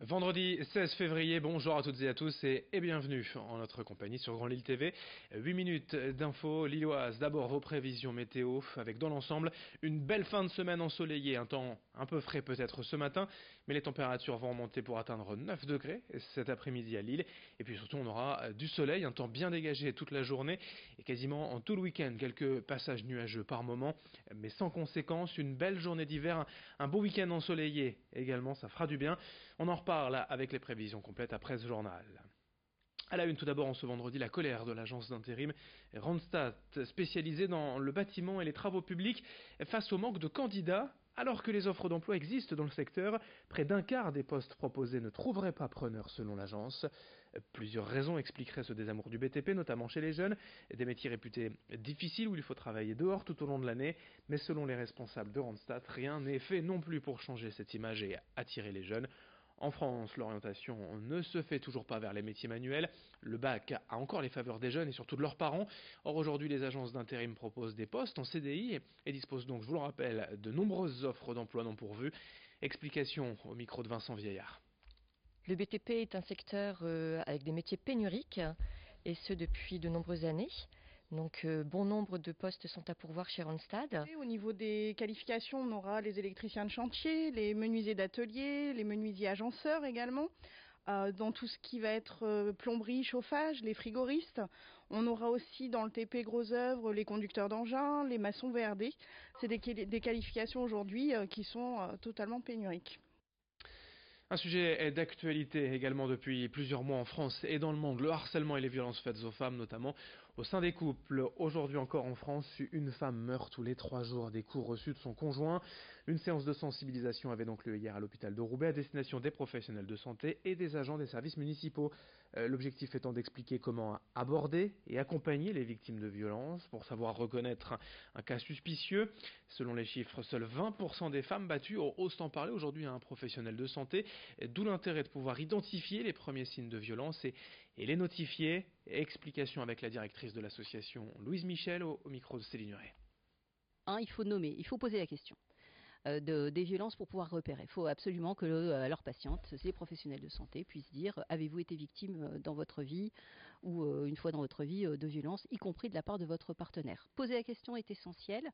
Vendredi 16 février, bonjour à toutes et à tous et bienvenue en notre compagnie sur Grand Lille TV. 8 minutes d'infos lilloises. D'abord vos prévisions météo avec dans l'ensemble une belle fin de semaine ensoleillée, un temps un peu frais peut-être ce matin, mais les températures vont remonter pour atteindre 9 degrés cet après-midi à Lille. Et puis surtout on aura du soleil, un temps bien dégagé toute la journée et quasiment en tout le week-end, quelques passages nuageux par moment, mais sans conséquence, une belle journée d'hiver, un beau week-end ensoleillé également, ça fera du bien. On en reparle avec les prévisions complètes après ce journal. À la une tout d'abord en ce vendredi, la colère de l'agence d'intérim Randstad, spécialisée dans le bâtiment et les travaux publics, face au manque de candidats. Alors que les offres d'emploi existent dans le secteur, près d'un quart des postes proposés ne trouveraient pas preneur selon l'agence. Plusieurs raisons expliqueraient ce désamour du BTP, notamment chez les jeunes, des métiers réputés difficiles où il faut travailler dehors tout au long de l'année. Mais selon les responsables de Randstad, rien n'est fait non plus pour changer cette image et attirer les jeunes. En France, l'orientation ne se fait toujours pas vers les métiers manuels. Le bac a encore les faveurs des jeunes et surtout de leurs parents. Or aujourd'hui, les agences d'intérim proposent des postes en CDI et disposent donc, je vous le rappelle, de nombreuses offres d'emploi non pourvues. Explication au micro de Vincent Vieillard. Le BTP est un secteur avec des métiers pénuriques, et ce depuis de nombreuses années. Donc bon nombre de postes sont à pourvoir chez Randstad. Au niveau des qualifications, on aura les électriciens de chantier, les menuisiers d'atelier, les menuisiers agenceurs également. Dans tout ce qui va être plomberie, chauffage, les frigoristes. On aura aussi dans le TP gros œuvres les conducteurs d'engins, les maçons VRD. C'est des qualifications aujourd'hui qui sont totalement pénuriques. Un sujet d'actualité également depuis plusieurs mois en France et dans le monde, le harcèlement et les violences faites aux femmes, notamment au sein des couples. Aujourd'hui encore en France, une femme meurt tous les 3 jours des coups reçus de son conjoint. Une séance de sensibilisation avait donc lieu hier à l'hôpital de Roubaix à destination des professionnels de santé et des agents des services municipaux. L'objectif étant d'expliquer comment aborder et accompagner les victimes de violences pour savoir reconnaître un cas suspicieux. Selon les chiffres, seuls 20% des femmes battues osent en parler aujourd'hui à un professionnel de santé. D'où l'intérêt de pouvoir identifier les premiers signes de violence et les notifier. Explication avec la directrice de l'association Louise Michel au micro de Céline Huret. Il faut nommer, il faut poser la question des violences pour pouvoir repérer. Il faut absolument que leurs patientes, les professionnels de santé, puissent dire avez-vous été victime dans votre vie ou une fois dans votre vie de violences, y compris de la part de votre partenaire. Poser la question est essentiel.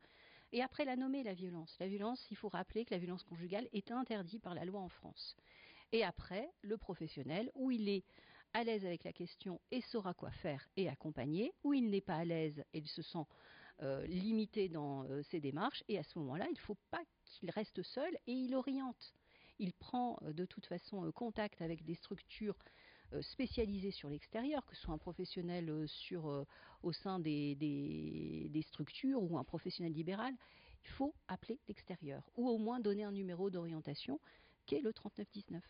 Et après la nommer, la violence. La violence, il faut rappeler que la violence conjugale est interdite par la loi en France. Et après, le professionnel, où il est à l'aise avec la question et saura quoi faire et accompagner, où il n'est pas à l'aise et il se sent limité dans ses démarches, et à ce moment-là, il ne faut pas qu'il reste seul et il oriente. Il prend de toute façon contact avec des structures spécialisées sur l'extérieur, que ce soit un professionnel au sein des structures ou un professionnel libéral. Il faut appeler l'extérieur ou au moins donner un numéro d'orientation qui est le 3919.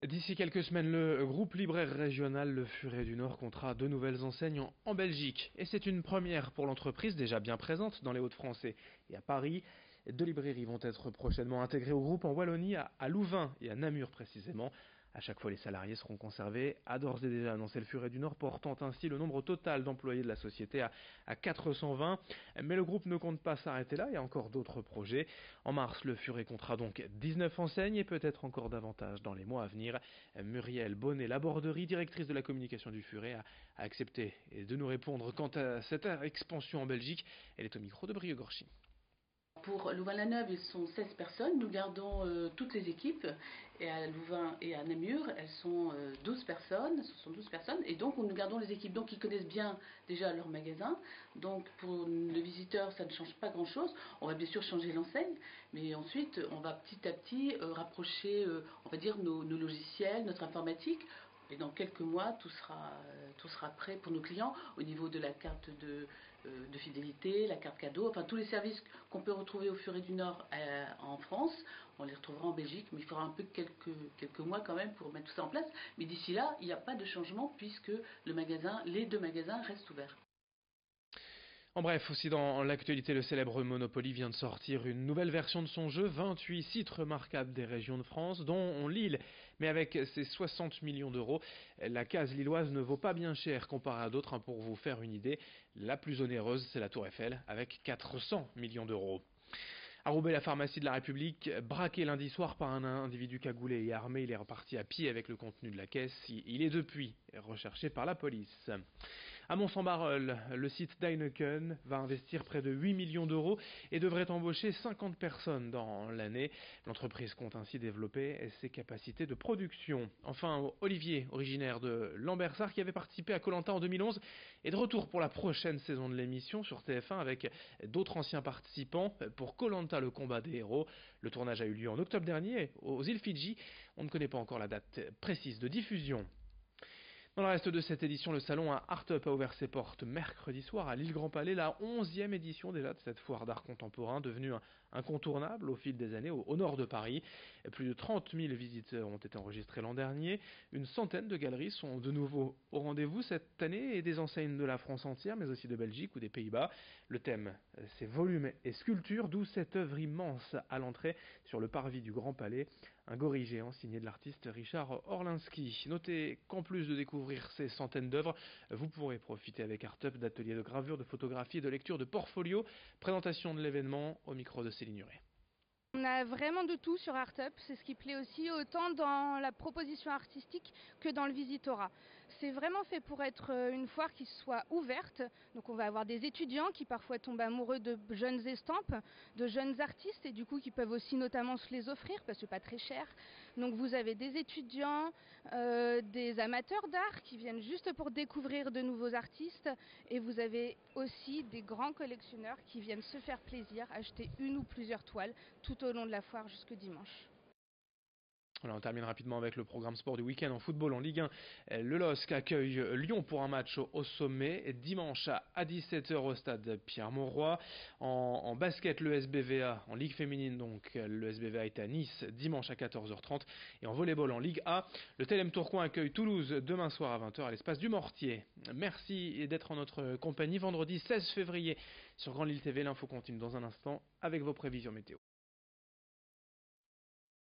D'ici quelques semaines, le groupe libraire régional Le Furet du Nord comptera 2 nouvelles enseignes en Belgique. Et c'est une première pour l'entreprise déjà bien présente dans les Hauts-de-France et à Paris. 2 librairies vont être prochainement intégrées au groupe en Wallonie, à Louvain et à Namur précisément. À chaque fois, les salariés seront conservés, a d'ores et déjà annoncé le Furet du Nord, portant ainsi le nombre total d'employés de la société à 420. Mais le groupe ne compte pas s'arrêter là, il y a encore d'autres projets. En mars, le Furet comptera donc 19 enseignes et peut-être encore davantage dans les mois à venir. Muriel Bonnet-Laborderie, directrice de la communication du Furet, a accepté de nous répondre quant à cette expansion en Belgique. Elle est au micro de Brieux-Gorchy. Pour Louvain-la-Neuve, ils sont 16 personnes. Nous gardons toutes les équipes. Et à Louvain et à Namur, elles sont 12 personnes. Ce sont 12 personnes. Et donc, nous gardons les équipes. Donc, ils connaissent bien déjà leur magasin. Donc, pour le visiteur, ça ne change pas grand-chose. On va bien sûr changer l'enseigne. Mais ensuite, on va petit à petit rapprocher, on va dire, nos logiciels, notre informatique. Et dans quelques mois, tout sera prêt pour nos clients au niveau de la carte de fidélité, la carte cadeau, enfin tous les services qu'on peut retrouver au Furet du Nord en France, on les retrouvera en Belgique, mais il faudra un peu quelques mois quand même pour mettre tout ça en place. Mais d'ici là, il n'y a pas de changement puisque les 2 magasins restent ouverts. En bref, aussi dans l'actualité, le célèbre Monopoly vient de sortir une nouvelle version de son jeu, 28 sites remarquables des régions de France, dont Lille. Mais avec ses 60 millions d'euros, la case lilloise ne vaut pas bien cher comparé à d'autres. Pour vous faire une idée, la plus onéreuse, c'est la Tour Eiffel, avec 400 millions d'euros. À Roubaix, la pharmacie de la République, braquée lundi soir par un individu cagoulé et armé, il est reparti à pied avec le contenu de la caisse. Il est depuis recherché par la police. À Mons-en-Barœul, le site d'Heineken va investir près de 8 millions d'euros et devrait embaucher 50 personnes dans l'année. L'entreprise compte ainsi développer ses capacités de production. Enfin, Olivier, originaire de Lambersart, qui avait participé à Koh-Lanta en 2011, est de retour pour la prochaine saison de l'émission sur TF1 avec d'autres anciens participants pour Koh-Lanta, le combat des héros. Le tournage a eu lieu en octobre dernier aux îles Fidji. On ne connaît pas encore la date précise de diffusion. Dans le reste de cette édition, le salon à Art Up a ouvert ses portes mercredi soir à l'île Grand Palais, la 11e édition déjà de cette foire d'art contemporain, devenue incontournable au fil des années au nord de Paris. Plus de 30 000 visiteurs ont été enregistrés l'an dernier. Une centaine de galeries sont de nouveau au rendez-vous cette année et des enseignes de la France entière, mais aussi de Belgique ou des Pays-Bas. Le thème, c'est volume et sculpture, d'où cette œuvre immense à l'entrée sur le parvis du Grand Palais. Un gorille géant signé de l'artiste Richard Orlinski. Notez qu'en plus de découvrir ces centaines d'œuvres, vous pourrez profiter avec Art Up d'ateliers de gravure, de photographie et de lecture de portfolio. Présentation de l'événement au micro de Céline Huret. On a vraiment de tout sur Art Up, c'est ce qui plaît aussi autant dans la proposition artistique que dans le visitorat. C'est vraiment fait pour être une foire qui soit ouverte, donc on va avoir des étudiants qui parfois tombent amoureux de jeunes estampes, de jeunes artistes et du coup qui peuvent aussi notamment se les offrir parce que c'est pas très cher. Donc vous avez des étudiants, des amateurs d'art qui viennent juste pour découvrir de nouveaux artistes et vous avez aussi des grands collectionneurs qui viennent se faire plaisir, acheter une ou plusieurs toiles tout au long de la foire jusque dimanche. Voilà, on termine rapidement avec le programme sport du week-end en football en Ligue 1. Le LOSC accueille Lyon pour un match au sommet dimanche à 17h au stade Pierre-Mauroy. En basket, le SBVA, en Ligue féminine donc, le SBVA est à Nice dimanche à 14h30. Et en volleyball en Ligue A, le TLM Tourcoing accueille Toulouse demain soir à 20h à l'espace du Mortier. Merci d'être en notre compagnie vendredi 16 février sur Grand Lille TV. L'info continue dans un instant avec vos prévisions météo.